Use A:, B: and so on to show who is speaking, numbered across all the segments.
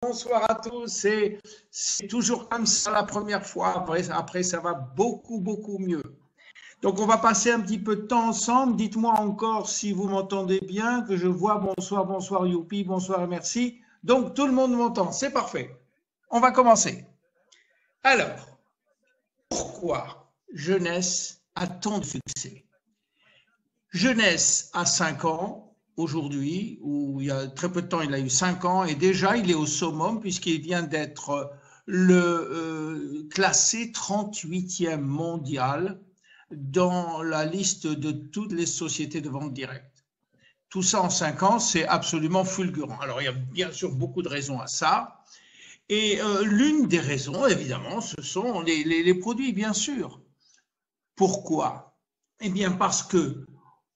A: Bonsoir à tous. C'est toujours comme ça la première fois. Après, ça va beaucoup mieux. Donc, on va passer un petit peu de temps ensemble. Dites-moi encore si vous m'entendez bien, que je vois bonsoir, youpi, bonsoir et merci. Donc, tout le monde m'entend. C'est parfait. On va commencer. Alors, pourquoi Jeunesse a tant de succès? Jeunesse a 5 ans aujourd'hui, ou il y a très peu de temps, il a eu 5 ans, et déjà il est au summum puisqu'il vient d'être classé 38e mondial dans la liste de toutes les sociétés de vente directe. Tout ça en 5 ans, c'est absolument fulgurant. Alors il y a bien sûr beaucoup de raisons à ça, et l'une des raisons, évidemment, ce sont les produits, bien sûr. Pourquoi? Eh bien parce que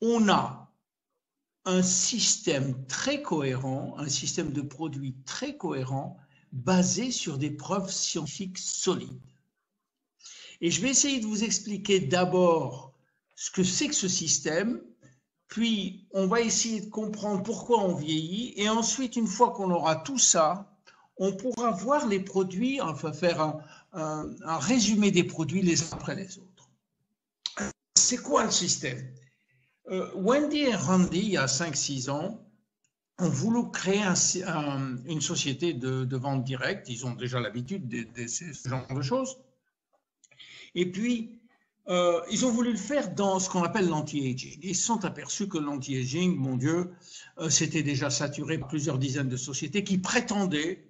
A: on a un système très cohérent, un système de produits très cohérent, basé sur des preuves scientifiques solides. Et je vais essayer de vous expliquer d'abord ce que c'est que ce système, puis on va essayer de comprendre pourquoi on vieillit, et ensuite, une fois qu'on aura tout ça, on pourra voir les produits, enfin faire un résumé des produits les uns après les autres. C'est quoi le système? Wendy et Randy, il y a 5-6 ans, ont voulu créer une société de vente directe. Ils ont déjà l'habitude de ce genre de choses. Et puis, ils ont voulu le faire dans ce qu'on appelle l'anti-aging. Ils se sont aperçus que l'anti-aging, mon Dieu, c'était déjà saturé par plusieurs dizaines de sociétés qui prétendaient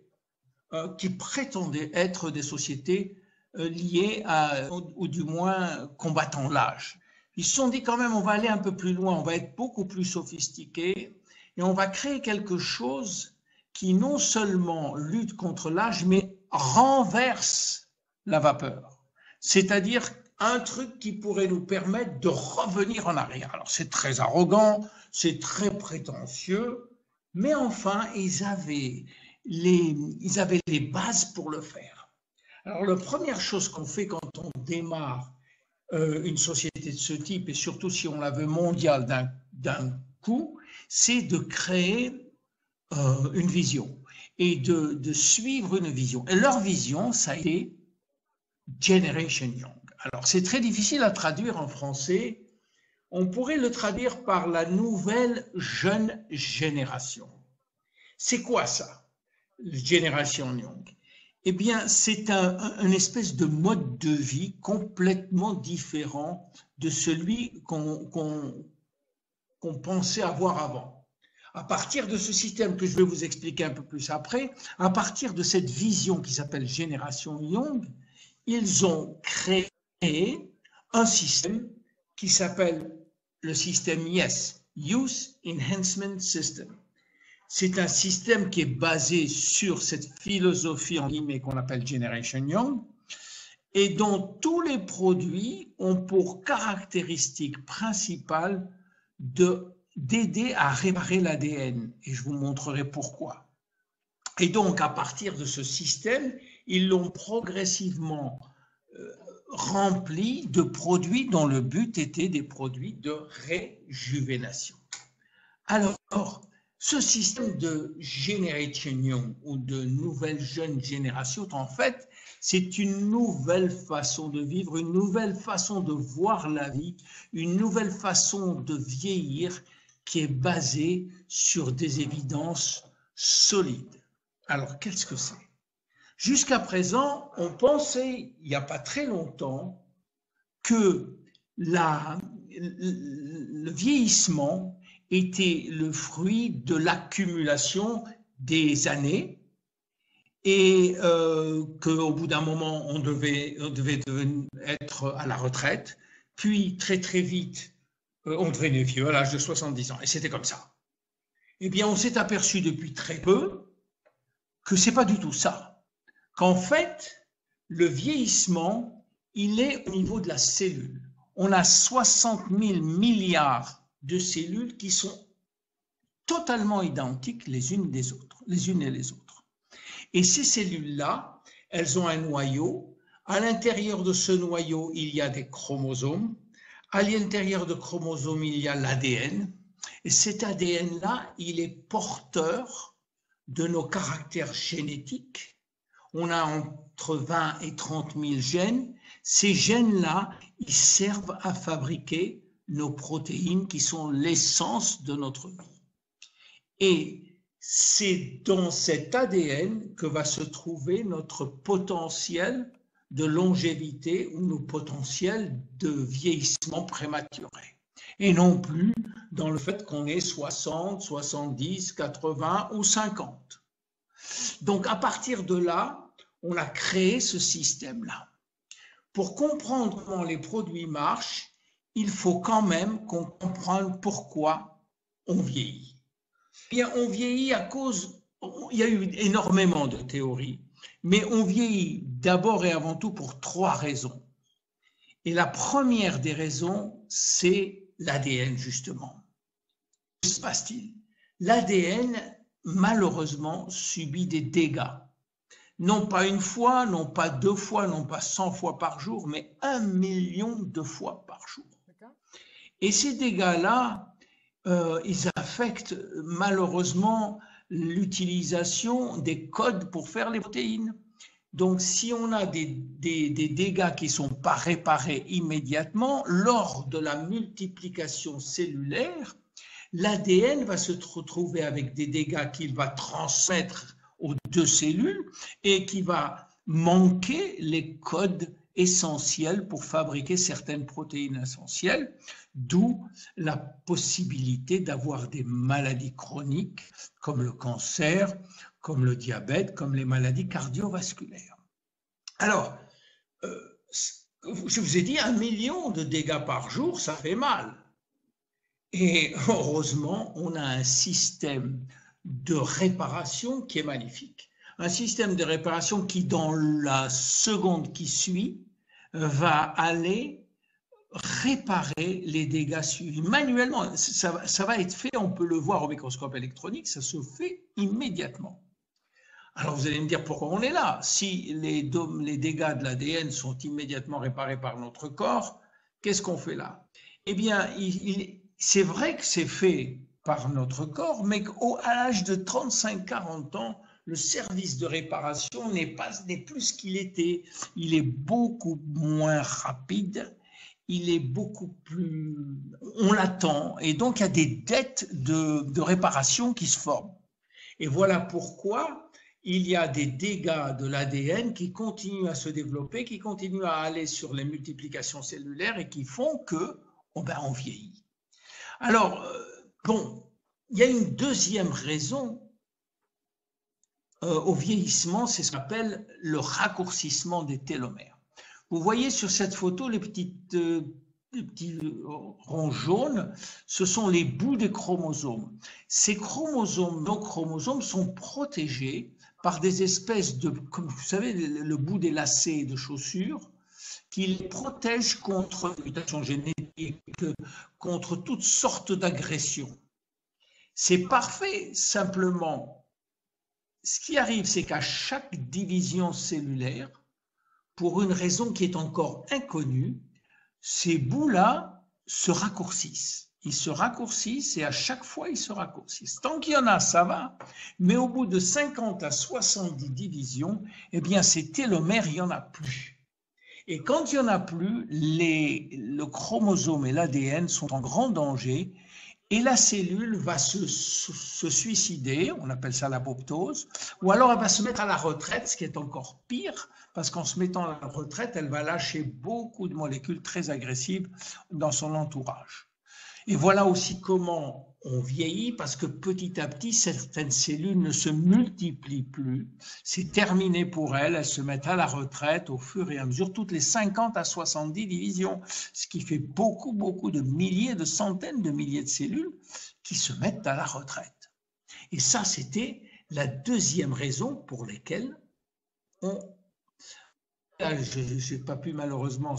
A: être des sociétés liées ou du moins combattant l'âge. Ils se sont dit quand même, on va aller un peu plus loin, on va être beaucoup plus sophistiqué et on va créer quelque chose qui non seulement lutte contre l'âge, mais renverse la vapeur. C'est-à-dire un truc qui pourrait nous permettre de revenir en arrière. Alors c'est très arrogant, c'est très prétentieux, mais enfin, ils avaient les bases pour le faire. Alors la première chose qu'on fait quand on démarre une société de ce type, et surtout si on la veut mondiale d'un coup, c'est de créer une vision et de suivre une vision. Et leur vision, ça a été Generation Young. Alors, c'est très difficile à traduire en français. On pourrait le traduire par la nouvelle jeune génération. C'est quoi ça, Generation Young? Eh bien, c'est une espèce de mode de vie complètement différent de celui qu'on pensait avoir avant. À partir de ce système que je vais vous expliquer un peu plus après, à partir de cette vision qui s'appelle Génération Young, ils ont créé un système qui s'appelle le système YES, Youth Enhancement System. C'est un système qui est basé sur cette philosophie en guillemets qu'on appelle Generation Young et dont tous les produits ont pour caractéristique principale d'aider à réparer l'ADN. Et je vous montrerai pourquoi. Et donc, à partir de ce système, ils l'ont progressivement rempli de produits dont le but était des produits de réjuvénation. Alors, ce système de Generation Young ou de nouvelle jeune génération, en fait, c'est une nouvelle façon de vivre, une nouvelle façon de voir la vie, une nouvelle façon de vieillir qui est basée sur des évidences solides. Alors, qu'est-ce que c'est? Jusqu'à présent, on pensait, il n'y a pas très longtemps, que le vieillissement était le fruit de l'accumulation des années et qu'au bout d'un moment, on devait être à la retraite, puis très vite, on devenait vieux à l'âge de 70 ans, et c'était comme ça. Eh bien, on s'est aperçu depuis très peu que ce n'est pas du tout ça, qu'en fait, le vieillissement, il est au niveau de la cellule. On a 60 000 milliards de cellules qui sont totalement identiques les unes des autres, les unes et les autres. Et ces cellules-là, elles ont un noyau. À l'intérieur de ce noyau, il y a des chromosomes. À l'intérieur de chromosomes, il y a l'ADN. Et cet ADN-là, il est porteur de nos caractères génétiques. On a entre 20 et 30 000 gènes. Ces gènes-là, ils servent à fabriquer nos protéines qui sont l'essence de notre vie. Et c'est dans cet ADN que va se trouver notre potentiel de longévité ou nos potentiels de vieillissement prématuré. Et non plus dans le fait qu'on ait 60, 70, 80 ou 50. Donc à partir de là, on a créé ce système-là. Pour comprendre comment les produits marchent, il faut quand même qu'on comprenne pourquoi on vieillit. Bien, on vieillit à cause, il y a eu énormément de théories, mais on vieillit d'abord et avant tout pour 3 raisons. Et la première des raisons, c'est l'ADN, justement. Que se passe-t-il? L'ADN, malheureusement, subit des dégâts. Non pas une fois, non pas 2 fois, non pas 100 fois par jour, mais 1 million de fois par jour. Et ces dégâts-là, ils affectent malheureusement l'utilisation des codes pour faire les protéines. Donc, si on a des dégâts qui ne sont pas réparés immédiatement, lors de la multiplication cellulaire, l'ADN va se retrouver avec des dégâts qu'il va transmettre aux 2 cellules et qui va manquer les codes essentiels pour fabriquer certaines protéines essentielles, d'où la possibilité d'avoir des maladies chroniques comme le cancer, comme le diabète, comme les maladies cardiovasculaires. Alors, je vous ai dit 1 million de dégâts par jour, ça fait mal. Et heureusement, on a un système de réparation qui est magnifique. Un système de réparation qui, dans la seconde qui suit, va aller réparer les dégâts suivis manuellement. Ça va être fait, on peut le voir au microscope électronique, ça se fait immédiatement. Alors vous allez me dire pourquoi on est là. Si les dégâts de l'ADN sont immédiatement réparés par notre corps, qu'est-ce qu'on fait là? Eh bien, c'est vrai que c'est fait par notre corps, mais qu'à l'âge de 35-40 ans, le service de réparation n'est plus ce qu'il était. Il est beaucoup moins rapide, il est beaucoup plus... On l'attend, et donc il y a des dettes de réparation qui se forment. Et voilà pourquoi il y a des dégâts de l'ADN qui continuent à se développer, qui continuent à aller sur les multiplications cellulaires et qui font que on vieillit. Alors, bon, il y a une deuxième raison au vieillissement, c'est ce qu'on appelle le raccourcissement des télomères. Vous voyez sur cette photo les petits ronds jaunes, ce sont les bouts des chromosomes. Ces chromosomes, nos chromosomes, sont protégés par des espèces de, comme vous savez, le bout des lacets de chaussures, qui les protègent contre les mutations génétiques, contre toutes sortes d'agressions. C'est parfait, simplement. Ce qui arrive, c'est qu'à chaque division cellulaire, pour une raison qui est encore inconnue, ces bouts-là se raccourcissent. Ils se raccourcissent et à chaque fois, ils se raccourcissent. Tant qu'il y en a, ça va, mais au bout de 50 à 70 divisions, eh bien, ces télomères, il n'y en a plus. Et quand il n'y en a plus, le chromosome et l'ADN sont en grand danger et la cellule va se suicider, on appelle ça l'apoptose, ou alors elle va se mettre à la retraite, ce qui est encore pire, parce qu'en se mettant à la retraite, elle va lâcher beaucoup de molécules très agressives dans son entourage. Et voilà aussi comment on vieillit, parce que petit à petit, certaines cellules ne se multiplient plus. C'est terminé pour elles, elles se mettent à la retraite au fur et à mesure, toutes les 50 à 70 divisions, ce qui fait beaucoup, beaucoup de milliers, de centaines de milliers de cellules qui se mettent à la retraite. Et ça, c'était la deuxième raison pour laquelle on... Je n'ai pas pu malheureusement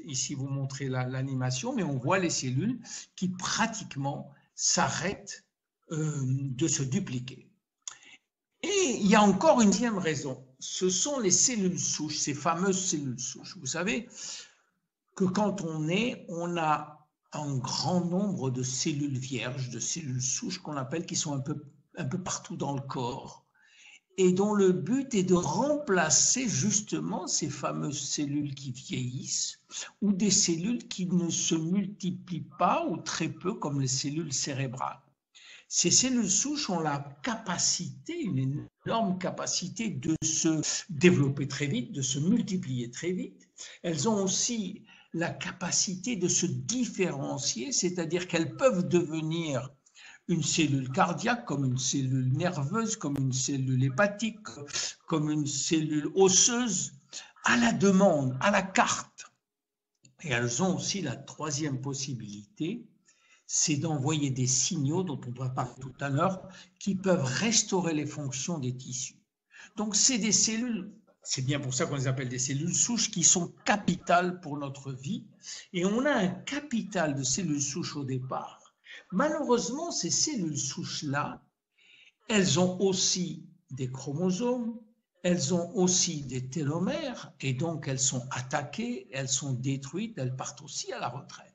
A: ici vous montrer l'animation, mais on voit les cellules qui pratiquement s'arrêtent de se dupliquer. Et il y a encore une deuxième raison, ce sont les cellules souches, ces fameuses cellules souches. Vous savez que quand on naît, on a un grand nombre de cellules vierges, de cellules souches qu'on appelle, qui sont un peu partout dans le corps. et dont le but est de remplacer justement ces fameuses cellules qui vieillissent ou des cellules qui ne se multiplient pas ou très peu comme les cellules cérébrales. Ces cellules souches ont la capacité, une énorme capacité de se développer très vite, de se multiplier très vite. Elles ont aussi la capacité de se différencier, c'est-à-dire qu'elles peuvent devenir une cellule cardiaque, comme une cellule nerveuse, comme une cellule hépatique, comme une cellule osseuse, à la demande, à la carte. Et elles ont aussi la troisième possibilité, c'est d'envoyer des signaux, dont on va parler tout à l'heure, qui peuvent restaurer les fonctions des tissus. Donc c'est des cellules, c'est bien pour ça qu'on les appelle des cellules souches, qui sont capitales pour notre vie. Et on a un capital de cellules souches au départ. Malheureusement, ces cellules souches-là, elles ont aussi des chromosomes, elles ont aussi des télomères, et donc elles sont attaquées, elles sont détruites, elles partent aussi à la retraite.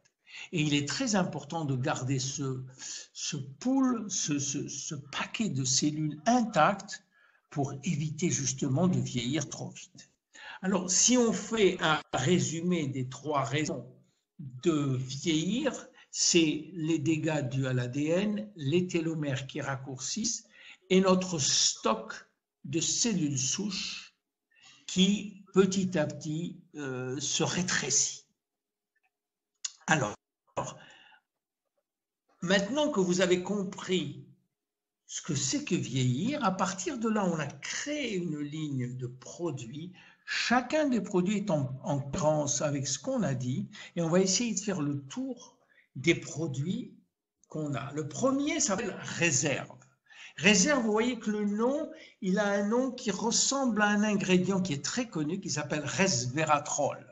A: Et il est très important de garder ce pool, ce paquet de cellules intactes pour éviter justement de vieillir trop vite. Alors, si on fait un résumé des 3 raisons de vieillir, c'est les dégâts dus à l'ADN, les télomères qui raccourcissent et notre stock de cellules souches qui, petit à petit, se rétrécit. Alors, maintenant que vous avez compris ce que c'est que vieillir, à partir de là, on a créé une ligne de produits. Chacun des produits est en cohérence avec ce qu'on a dit et on va essayer de faire le tour des produits qu'on a. Le premier s'appelle réserve. Réserve, vous voyez que le nom, il a un nom qui ressemble à un ingrédient qui est très connu, qui s'appelle resveratrol.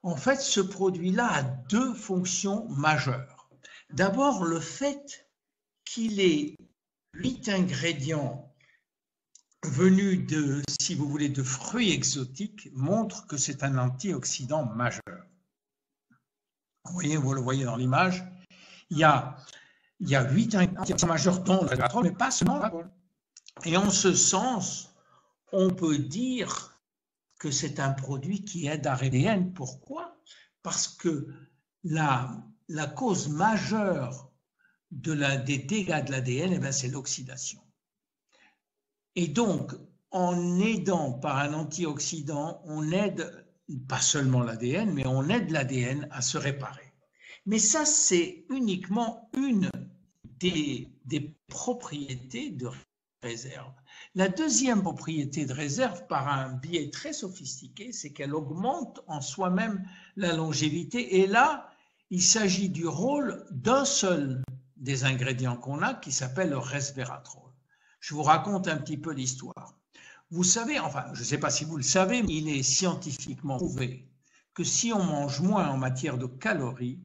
A: En fait, ce produit-là a 2 fonctions majeures. D'abord, le fait qu'il ait 8 ingrédients venus de, si vous voulez, de fruits exotiques montre que c'est un antioxydant majeur. Vous le voyez dans l'image, il y a 8 ingrédients majeurs dont le resveratrol, mais pas seulement l'alcool. Et en ce sens, on peut dire que c'est un produit qui aide à l'ADN. Pourquoi? Parce que la cause majeure des dégâts de l'ADN, c'est l'oxydation. Et donc, en aidant par un antioxydant, on aide pas seulement l'ADN, mais on aide l'ADN à se réparer. Mais ça, c'est uniquement une des propriétés de réserve. La deuxième propriété de réserve, par un biais très sophistiqué, c'est qu'elle augmente en soi-même la longévité. Et là, il s'agit du rôle d'un seul des ingrédients qu'on a, qui s'appelle le resveratrol. Je vous raconte un petit peu l'histoire. Vous savez, enfin, je ne sais pas si vous le savez, mais il est scientifiquement prouvé que si on mange moins en matière de calories,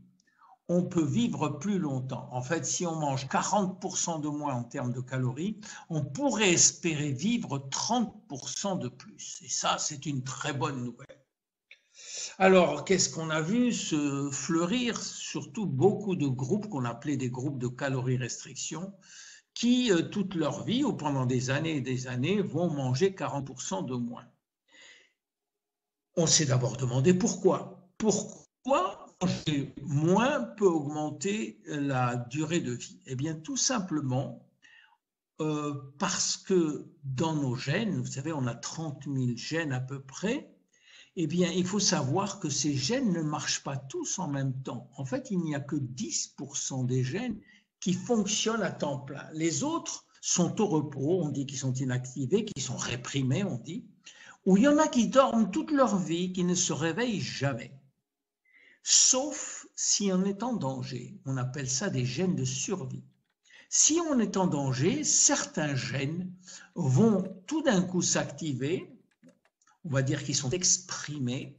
A: on peut vivre plus longtemps. En fait, si on mange 40% de moins en termes de calories, on pourrait espérer vivre 30% de plus. Et ça, c'est une très bonne nouvelle. Alors, qu'est-ce qu'on a vu se fleurir? Surtout beaucoup de groupes qu'on appelait des groupes de calories restriction, qui, toute leur vie, ou pendant des années et des années, vont manger 40% de moins. On s'est d'abord demandé pourquoi. Pourquoi manger moins peut augmenter la durée de vie? Eh bien, tout simplement parce que dans nos gènes, vous savez, on a 30 000 gènes à peu près, eh bien, il faut savoir que ces gènes ne marchent pas tous en même temps. En fait, il n'y a que 10% des gènes qui fonctionnent à temps plein. Les autres sont au repos, on dit qu'ils sont inactivés, qu'ils sont réprimés, on dit, ou il y en a qui dorment toute leur vie, qui ne se réveillent jamais. Sauf si on est en danger. On appelle ça des gènes de survie. Si on est en danger, certains gènes vont tout d'un coup s'activer, on va dire qu'ils sont exprimés,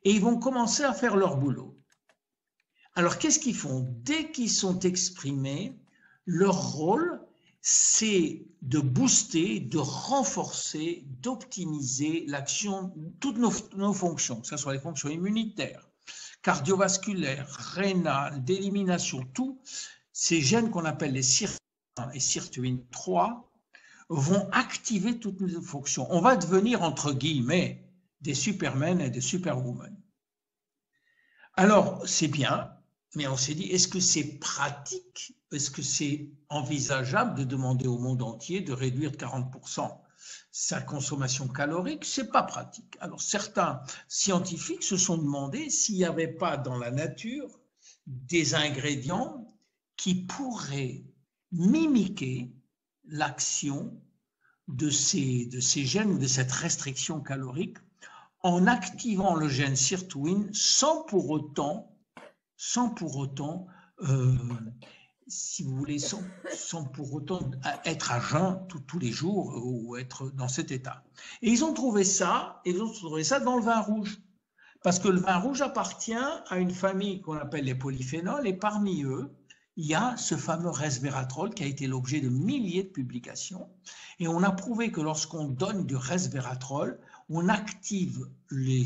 A: et ils vont commencer à faire leur boulot. Alors, qu'est-ce qu'ils font? Dès qu'ils sont exprimés, leur rôle, c'est de booster, de renforcer, d'optimiser l'action de toutes nos fonctions, que ce soit les fonctions immunitaires, cardiovasculaires, rénales, d'élimination, tous ces gènes qu'on appelle les sirtuins et sirtuine 3 vont activer toutes nos fonctions. On va devenir, entre guillemets, des supermen et des superwomen. Alors, c'est bien, mais on s'est dit, est-ce que c'est pratique? Est-ce que c'est envisageable de demander au monde entier de réduire de 40% sa consommation calorique? C'est pas pratique. Alors, certains scientifiques se sont demandé s'il n'y avait pas dans la nature des ingrédients qui pourraient mimiquer l'action de ces gènes ou de cette restriction calorique en activant le gène sirtuine sans pour autant, si vous voulez, sans pour autant être à jeun tous les jours ou être dans cet état. Et ils ont trouvé ça dans le vin rouge. Parce que le vin rouge appartient à une famille qu'on appelle les polyphénols, et parmi eux, il y a ce fameux resveratrol qui a été l'objet de milliers de publications. Et on a prouvé que lorsqu'on donne du resveratrol, on active les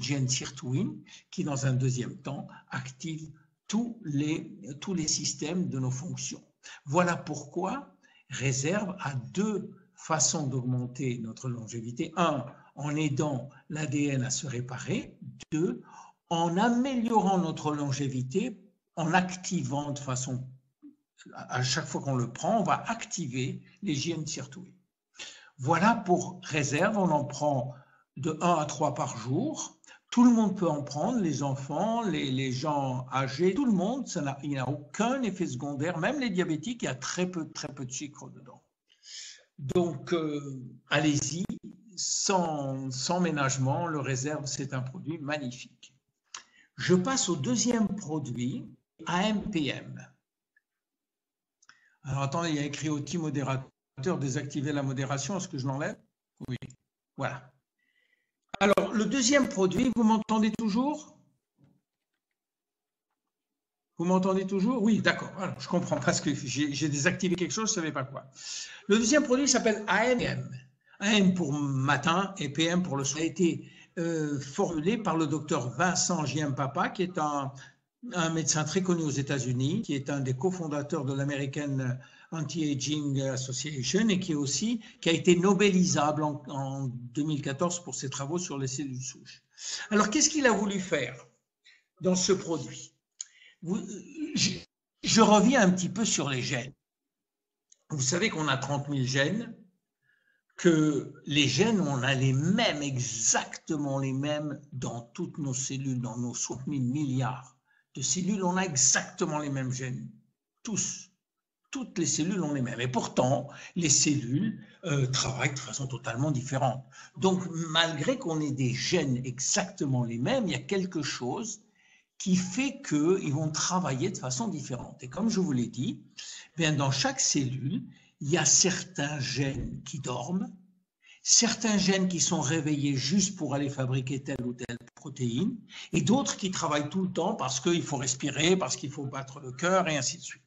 A: gènes sirtuine qui, dans un deuxième temps, activent tous les systèmes de nos fonctions. Voilà pourquoi Réserve a deux façons d'augmenter notre longévité. Un, en aidant l'ADN à se réparer. Deux, en améliorant notre longévité, en activant de façon, à chaque fois qu'on le prend, on va activer les gènes sirtuine. Voilà pour Réserve, on en prend de 1 à 3 par jour. Tout le monde peut en prendre, les enfants, les gens âgés, tout le monde, il n'y a aucun effet secondaire, même les diabétiques, il y a très peu de sucre dedans. Donc, allez-y, sans ménagement, le Réserve, c'est un produit magnifique. Je passe au deuxième produit, AMPM. Alors, attendez, il y a écrit anti-modérateur, désactiver la modération, est-ce que je l'enlève? Oui, voilà. Alors, le deuxième produit, vous m'entendez toujours? Vous m'entendez toujours? Oui, d'accord, alors, je comprends, parce que j'ai désactivé quelque chose, je ne savais pas quoi. Le deuxième produit s'appelle AMPM. AM pour matin et PM pour le soir. Ça a été formulé par le docteur Vincent Giampapa, qui est un médecin très connu aux États-Unis, qui est un des cofondateurs de l'American Anti-Aging Association et qui a été nobelisable en 2014 pour ses travaux sur les cellules souches. Alors, qu'est-ce qu'il a voulu faire dans ce produit? Je reviens un petit peu sur les gènes. Vous savez qu'on a 30 000 gènes, que les gènes, on a les mêmes, exactement les mêmes dans toutes nos cellules, dans nos 60 000 milliards de cellules, on a exactement les mêmes gènes, tous. Toutes les cellules ont les mêmes. Et pourtant, les cellules travaillent de façon totalement différente. Donc, malgré qu'on ait des gènes exactement les mêmes, il y a quelque chose qui fait qu'ils vont travailler de façon différente. Et comme je vous l'ai dit, bien dans chaque cellule, il y a certains gènes qui dorment, certains gènes qui sont réveillés juste pour aller fabriquer telle ou telle protéine, et d'autres qui travaillent tout le temps parce qu'il faut respirer, parce qu'il faut battre le cœur, et ainsi de suite.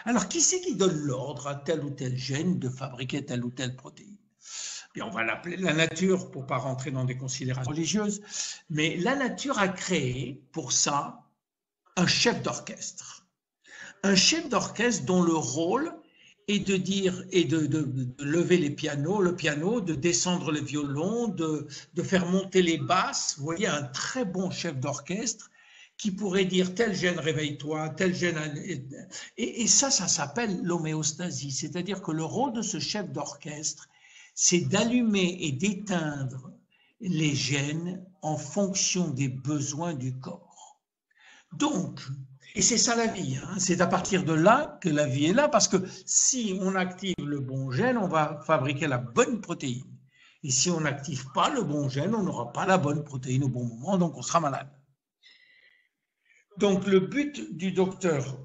A: Alors, qui c'est qui donne l'ordre à tel ou tel gène de fabriquer telle ou telle protéine? Et on va l'appeler la nature pour ne pas rentrer dans des considérations religieuses, mais la nature a créé pour ça un chef d'orchestre. Un chef d'orchestre dont le rôle est de dire et de lever les pianos, le piano, de descendre le violon, de faire monter les basses. Vous voyez, un très bon chef d'orchestre qui pourrait dire tel gène réveille-toi, tel gène... Et ça s'appelle l'homéostasie. C'est-à-dire que le rôle de ce chef d'orchestre, c'est d'allumer et d'éteindre les gènes en fonction des besoins du corps. Donc, et c'est ça la vie, hein, c'est à partir de là que la vie est là, parce que si on active le bon gène, on va fabriquer la bonne protéine. Et si on n'active pas le bon gène, on n'aura pas la bonne protéine au bon moment, donc on sera malade. Donc, le but du docteur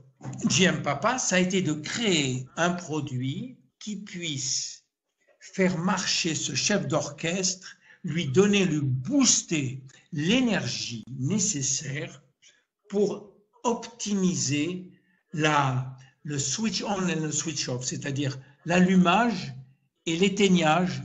A: Giampapa, ça a été de créer un produit qui puisse faire marcher ce chef d'orchestre, lui booster l'énergie nécessaire pour optimiser le switch on et le switch off, c'est-à-dire l'allumage et l'éteignage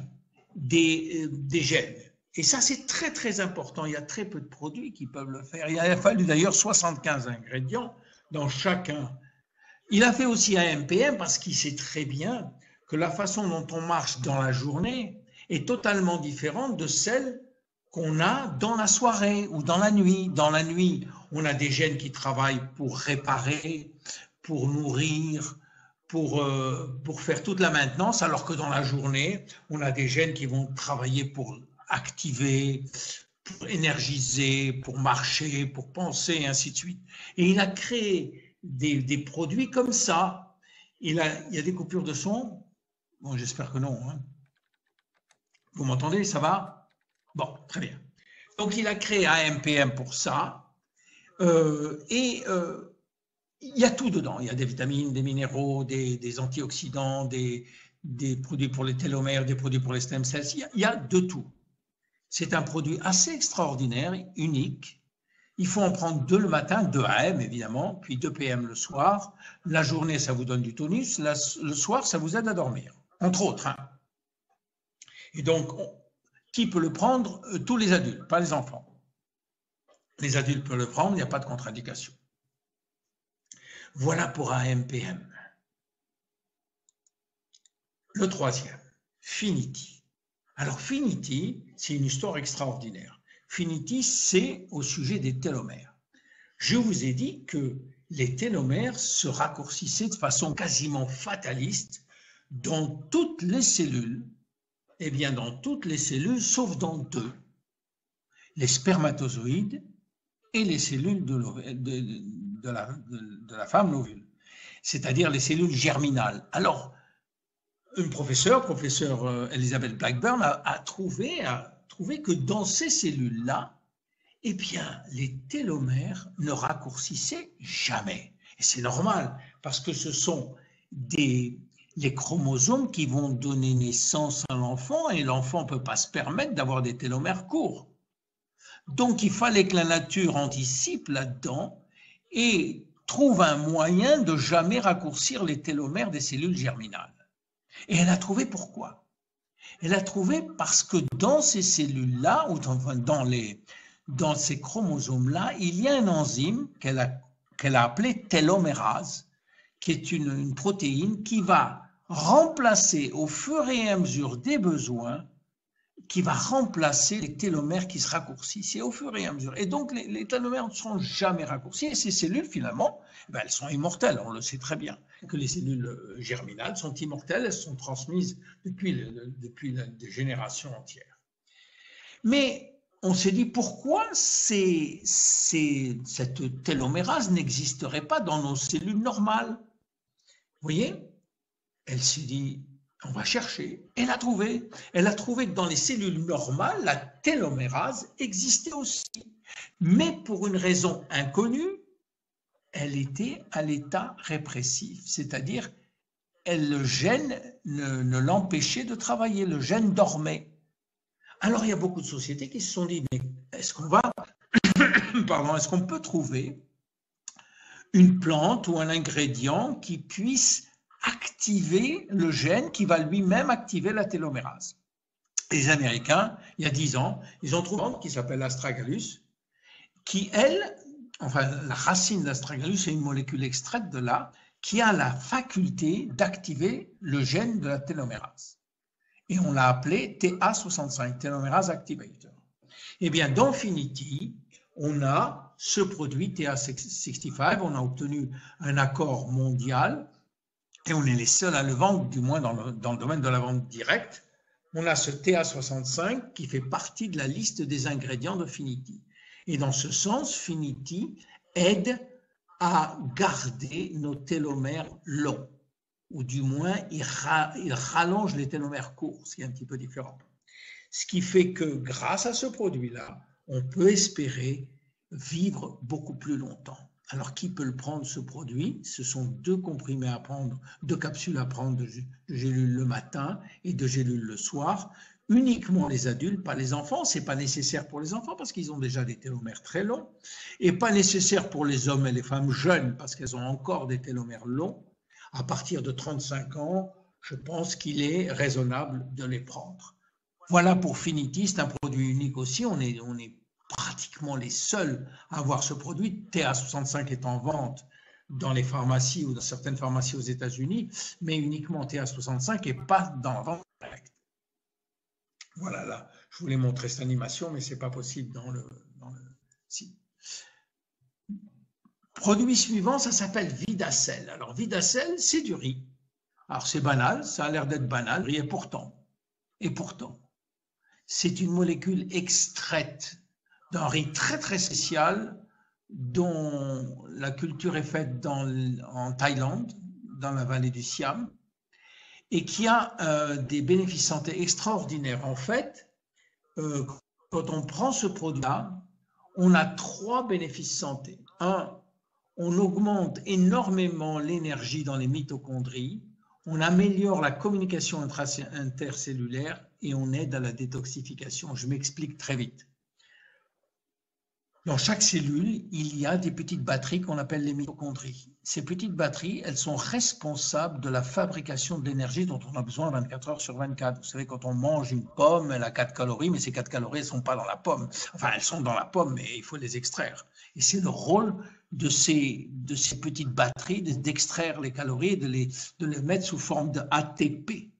A: des gènes. Et ça, c'est très, très important. Il y a très peu de produits qui peuvent le faire. Il a fallu d'ailleurs 75 ingrédients dans chacun. Il a fait aussi AMPM parce qu'il sait très bien que la façon dont on marche dans la journée est totalement différente de celle qu'on a dans la soirée ou dans la nuit. Dans la nuit, on a des gènes qui travaillent pour réparer, pour nourrir, pour faire toute la maintenance, alors que dans la journée, on a des gènes qui vont travailler pour activer, pour énergiser, pour marcher, pour penser, et ainsi de suite. Et il a créé des produits comme ça. Il y a des coupures de son. Bon, j'espère que non. Hein. Vous m'entendez, ça va? Bon, très bien. Donc, il a créé AMPM pour ça. Il y a tout dedans. Il y a des vitamines, des minéraux, des antioxydants, des produits pour les télomères, des produits pour les stem cells. Il y a de tout. C'est un produit assez extraordinaire, unique. Il faut en prendre 2 le matin, 2 AM évidemment, puis 2 PM le soir. La journée, ça vous donne du tonus. Le soir, ça vous aide à dormir, entre autres. Hein. Et donc, qui peut le prendre? Tous les adultes, pas les enfants. Les adultes peuvent le prendre, il n'y a pas de contre-indication. Voilà pour AMPM. Le troisième, Finity. Alors, Finity, c'est une histoire extraordinaire. Finity, c'est au sujet des télomères. Je vous ai dit que les télomères se raccourcissaient de façon quasiment fataliste dans toutes les cellules. Eh bien, dans toutes les cellules, sauf dans 2, les spermatozoïdes et les cellules de la femme, l'ovule, c'est-à-dire les cellules germinales. Alors, une professeure Elizabeth Blackburn, a trouvé que dans ces cellules-là, eh bien, les télomères ne raccourcissaient jamais. Et c'est normal, parce que ce sont les chromosomes qui vont donner naissance à l'enfant, et l'enfant ne peut pas se permettre d'avoir des télomères courts. Donc, il fallait que la nature anticipe là-dedans et trouve un moyen de jamais raccourcir les télomères des cellules germinales. Et elle a trouvé pourquoi. Elle a trouvé parce que dans ces cellules-là, ou dans ces chromosomes-là, il y a un enzyme qu'elle a appelé télomérase, qui est une protéine qui va remplacer au fur et à mesure des besoins, qui va remplacer les télomères qui se raccourcissent, et au fur et à mesure. Et donc, les télomères ne seront jamais raccourcis, et ces cellules, finalement, elles sont immortelles, on le sait très bien, que les cellules germinales sont immortelles, elles sont transmises depuis des générations entières. Mais on s'est dit, pourquoi cette télomérase n'existerait pas dans nos cellules normales? Vous voyez? Elle s'est dit, on va chercher. Elle a trouvé que dans les cellules normales, la télomérase existait aussi. Mais pour une raison inconnue, elle était à l'état répressif, c'est-à-dire le gène ne l'empêchait de travailler, le gène dormait. Alors il y a beaucoup de sociétés qui se sont dit, mais est-ce qu'on peut trouver une plante ou un ingrédient qui puisse activer le gène qui va lui-même activer la télomérase? Les Américains, il y a 10 ans, ils ont trouvé une plante qui s'appelle l'Astragalus, qui, la racine d'Astragalus est une molécule extraite de là, qui a la faculté d'activer le gène de la télomérase. Et on l'a appelé TA65, Telomerase Activator. Eh bien, dans Finity, on a ce produit TA65, on a obtenu un accord mondial, et on est les seuls à le vendre, du moins dans le domaine de la vente directe. On a ce TA65 qui fait partie de la liste des ingrédients de Finity. Et dans ce sens, Finity aide à garder nos télomères longs, ou du moins il rallonge les télomères courts, ce qui est un petit peu différent. Ce qui fait que grâce à ce produit-là, on peut espérer vivre beaucoup plus longtemps. Alors, qui peut le prendre, ce produit? Ce sont 2 comprimés à prendre, 2 capsules à prendre de gélules le matin et de gélules le soir. Uniquement les adultes, pas les enfants. Ce n'est pas nécessaire pour les enfants parce qu'ils ont déjà des télomères très longs. Et pas nécessaire pour les hommes et les femmes jeunes parce qu'elles ont encore des télomères longs. À partir de 35 ans, je pense qu'il est raisonnable de les prendre. Voilà pour Finity, c'est un produit unique aussi. On est pratiquement les seuls à avoir ce produit. TA65 est en vente dans les pharmacies ou dans certaines pharmacies aux États-Unis, mais uniquement TA65 et pas dans la vente directe. Voilà, là, je voulais montrer cette animation, mais ce n'est pas possible dans le site. Produit suivant, ça s'appelle Vidacel. Alors, Vidacel, c'est du riz. Alors, c'est banal, ça a l'air d'être banal, et pourtant, c'est une molécule extraite d'un riz très, très spécial dont la culture est faite en Thaïlande, dans la vallée du Siam, et qui a des bénéfices santé extraordinaires. En fait, quand on prend ce produit-là, on a 3 bénéfices santé. 1, on augmente énormément l'énergie dans les mitochondries, on améliore la communication intercellulaire et on aide à la détoxification. Je m'explique très vite. Dans chaque cellule, il y a des petites batteries qu'on appelle les mitochondries. Ces petites batteries, elles sont responsables de la fabrication de l'énergie dont on a besoin 24 heures sur 24. Vous savez, quand on mange une pomme, elle a 4 calories, mais ces 4 calories, elles ne sont pas dans la pomme. Enfin, elles sont dans la pomme, mais il faut les extraire. Et c'est le rôle de ces petites batteries d'extraire les calories et de les mettre sous forme de ATP.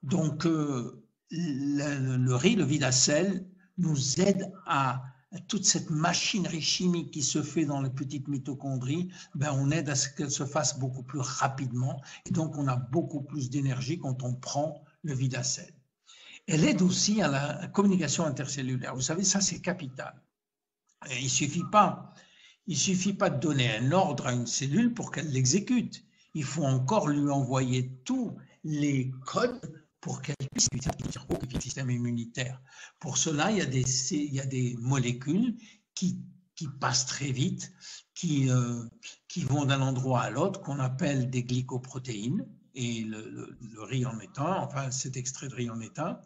A: Donc, le riz, le Vidacel, nous aide à toute cette machinerie chimique qui se fait dans les petites mitochondries, on aide à ce qu'elle se fasse beaucoup plus rapidement et donc on a beaucoup plus d'énergie quand on prend le Vidacel. Elle aide aussi à la communication intercellulaire. Vous savez, ça c'est capital. Et il ne suffit pas de donner un ordre à une cellule pour qu'elle l'exécute. Il faut encore lui envoyer tous les codes pour qu'elle puisse utiliser le cerveau et le système immunitaire. Pour cela, il y a des molécules qui passent très vite, qui vont d'un endroit à l'autre, qu'on appelle des glycoprotéines, et le riz en est un, enfin cet extrait de riz en est un,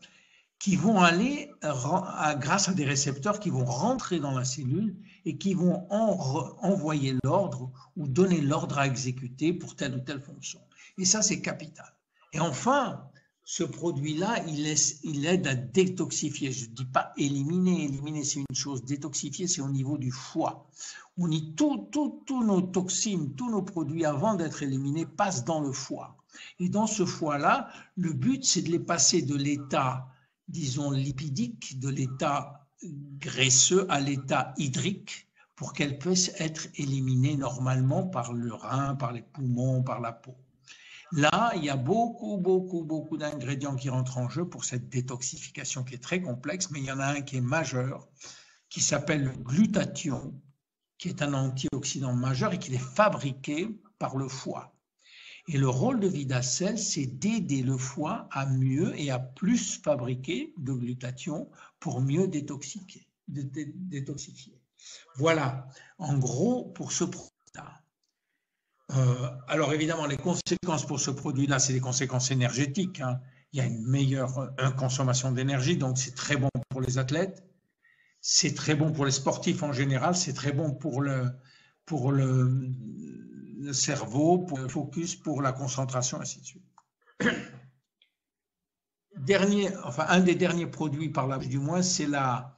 A: qui vont aller, grâce à des récepteurs qui vont rentrer dans la cellule et qui vont envoyer l'ordre ou donner l'ordre à exécuter pour telle ou telle fonction. Et ça, c'est capital. Et enfin, ce produit-là, il aide à détoxifier. Je ne dis pas éliminer. Éliminer, c'est une chose. Détoxifier, c'est au niveau du foie. On dit tous nos toxines, tous nos produits, avant d'être éliminés, passent dans le foie. Et dans ce foie-là, le but, c'est de les passer de l'état, disons, lipidique, de l'état graisseux à l'état hydrique, pour qu'elles puissent être éliminées normalement par le rein, par les poumons, par la peau. Là, il y a beaucoup d'ingrédients qui rentrent en jeu pour cette détoxification qui est très complexe, mais il y en a un qui est majeur, qui s'appelle le glutathion, qui est un antioxydant majeur et qui est fabriqué par le foie. Et le rôle de Vidacel, c'est d'aider le foie à mieux et à plus fabriquer de glutathion pour mieux détoxifier. Voilà, en gros, pour ce produit-là. Alors évidemment, les conséquences pour ce produit-là, c'est des conséquences énergétiques. Hein. Il y a une meilleure consommation d'énergie, donc c'est très bon pour les athlètes, c'est très bon pour les sportifs en général, c'est très bon pour le cerveau, pour le focus, pour la concentration, ainsi de suite. Un des derniers produits par là, du moins, c'est la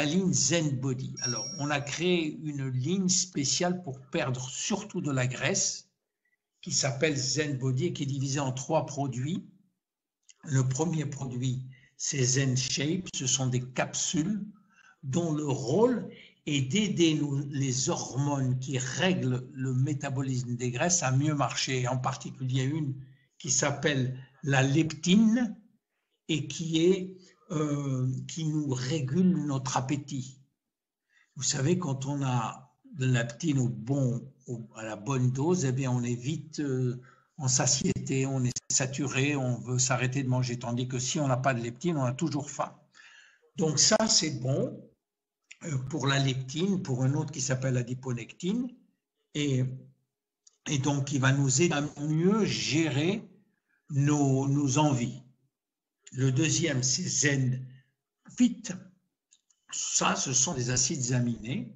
A: ligne Zen Body. Alors, on a créé une ligne spéciale pour perdre surtout de la graisse qui s'appelle Zen Body et qui est divisée en 3 produits. Le premier produit, c'est Zen Shape. Ce sont des capsules dont le rôle est d'aider les hormones qui règlent le métabolisme des graisses à mieux marcher. En particulier une qui s'appelle la leptine et qui nous régule notre appétit. Vous savez, quand on a de la leptine à la bonne dose, eh bien on est vite en satiété, on est saturé, on veut s'arrêter de manger. Tandis que si on n'a pas de leptine, on a toujours faim. Donc ça, c'est bon pour la leptine, pour un autre qui s'appelle l'adiponectine, et donc qui va nous aider à mieux gérer nos envies. Le deuxième, c'est Zen Fit. Ça, ce sont des acides aminés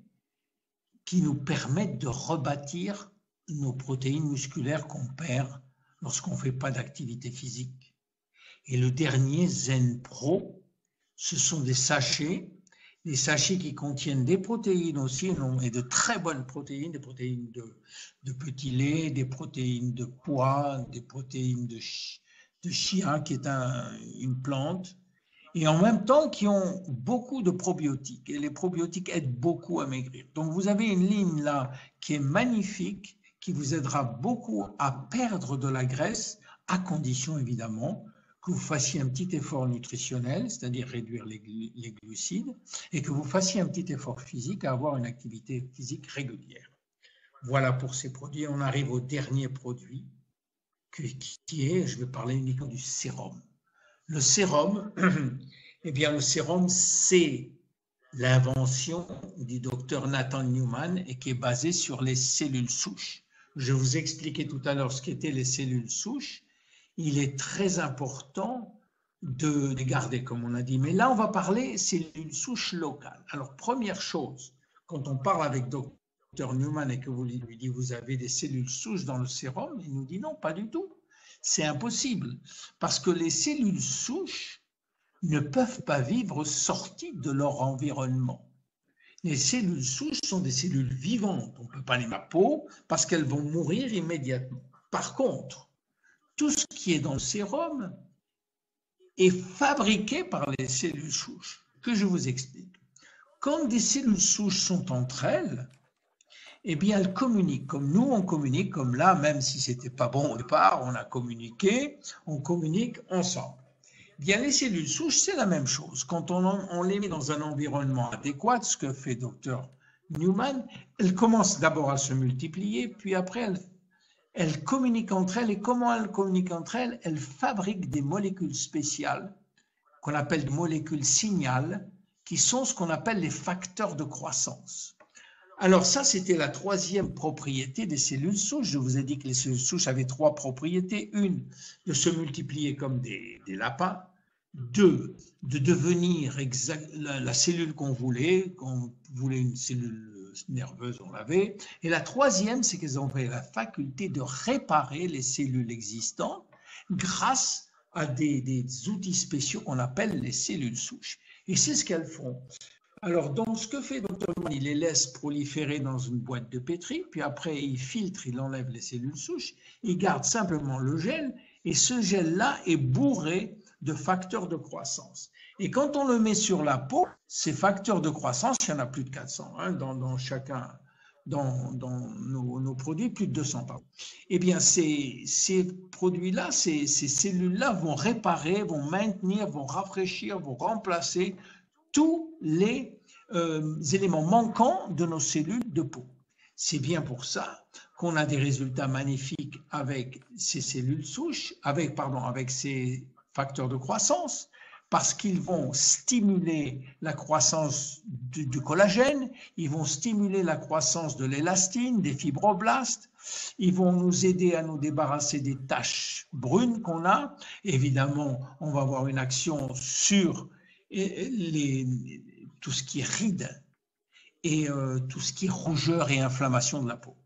A: qui nous permettent de rebâtir nos protéines musculaires qu'on perd lorsqu'on ne fait pas d'activité physique. Et le dernier, Zen Pro, ce sont des sachets des sachets qui contiennent des protéines aussi, et de très bonnes protéines, des protéines de petit lait, des protéines de pois, des protéines de chia, qui est une plante, et en même temps qui ont beaucoup de probiotiques. Et les probiotiques aident beaucoup à maigrir. Donc vous avez une ligne là qui est magnifique, qui vous aidera beaucoup à perdre de la graisse, à condition évidemment que vous fassiez un petit effort nutritionnel, c'est-à-dire réduire les glucides, et que vous fassiez un petit effort physique à avoir une activité physique régulière. Voilà pour ces produits. On arrive au dernier produit, qui est, je vais parler uniquement du sérum. Le sérum, eh bien le sérum, c'est l'invention du docteur Nathan Newman et qui est basé sur les cellules souches. Je vous expliquais tout à l'heure ce qu'étaient les cellules souches. Il est très important de les garder, comme on a dit. Mais là, on va parler cellules souches locales. Alors, première chose, quand on parle avec Dr Newman et que vous lui dites vous avez des cellules souches dans le sérum, il nous dit non, pas du tout. C'est impossible parce que les cellules souches ne peuvent pas vivre sorties de leur environnement. Les cellules souches sont des cellules vivantes. On ne peut pas les mettre à peau parce qu'elles vont mourir immédiatement. Par contre, tout ce qui est dans le sérum est fabriqué par les cellules souches, que je vous explique. Quand des cellules souches sont entre elles, eh bien, elles communiquent, comme nous, on communique, comme là, même si ce n'était pas bon au départ, on a communiqué, on communique ensemble. Eh bien, les cellules souches, c'est la même chose. Quand on les met dans un environnement adéquat, ce que fait Dr Newman, elles commencent d'abord à se multiplier, puis après, elles communiquent entre elles. Et comment elles communiquent entre elles? Elles fabriquent des molécules spéciales qu'on appelle des molécules signal, qui sont ce qu'on appelle les facteurs de croissance. Alors ça, c'était la troisième propriété des cellules souches. Je vous ai dit que les cellules souches avaient trois propriétés. Une, de se multiplier comme des lapins. Deux, de devenir la cellule qu'on voulait une cellule nerveuse, on l'avait. Et la troisième, c'est qu'elles ont la faculté de réparer les cellules existantes grâce à des outils spéciaux qu'on appelle les cellules souches. Et c'est ce qu'elles font. Alors, donc, ce que fait Dr. Newman, il les laisse proliférer dans une boîte de pétri, puis après, il filtre, il enlève les cellules souches, il garde simplement le gel, et ce gel-là est bourré de facteurs de croissance. Et quand on le met sur la peau, ces facteurs de croissance, il y en a plus de 400 dans nos produits, plus de 200 pardon. Eh bien, ces produits-là, ces cellules-là vont réparer, vont maintenir, vont rafraîchir, vont remplacer tous les éléments manquants de nos cellules de peau. C'est bien pour ça qu'on a des résultats magnifiques avec ces cellules souches, avec ces facteurs de croissance, parce qu'ils vont stimuler la croissance du collagène, ils vont stimuler la croissance de l'élastine, des fibroblastes, ils vont nous aider à nous débarrasser des taches brunes qu'on a. Évidemment, on va avoir une action sur tout ce qui est rides et tout ce qui est rougeur et inflammation de la peau.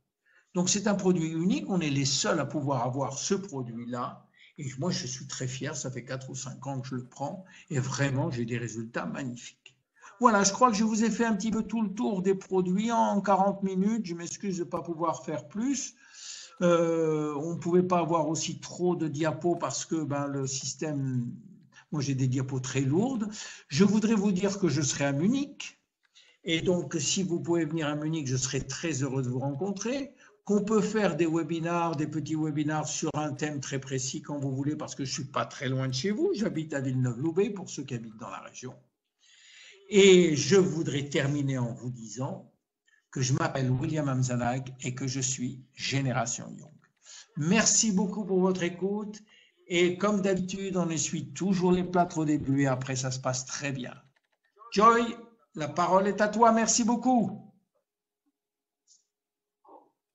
A: Donc c'est un produit unique, on est les seuls à pouvoir avoir ce produit-là. Et moi, je suis très fier, ça fait 4 ou 5 ans que je le prends et vraiment, j'ai des résultats magnifiques. Voilà, je crois que je vous ai fait un petit peu tout le tour des produits en 40 minutes. Je m'excuse de ne pas pouvoir faire plus. On ne pouvait pas avoir aussi trop de diapos parce que le système, moi j'ai des diapos très lourdes. Je voudrais vous dire que je serai à Munich. Et donc, si vous pouvez venir à Munich, je serai très heureux de vous rencontrer. Qu'on peut faire des webinars, des petits webinars sur un thème très précis quand vous voulez, parce que je ne suis pas très loin de chez vous. J'habite à Villeneuve-Loubet, pour ceux qui habitent dans la région. Et je voudrais terminer en vous disant que je m'appelle William Amzanag et que je suis Génération Young. Merci beaucoup pour votre écoute. Et comme d'habitude, on essuie toujours les plâtres au début et après, ça se passe très bien. Joy, la parole est à toi. Merci beaucoup.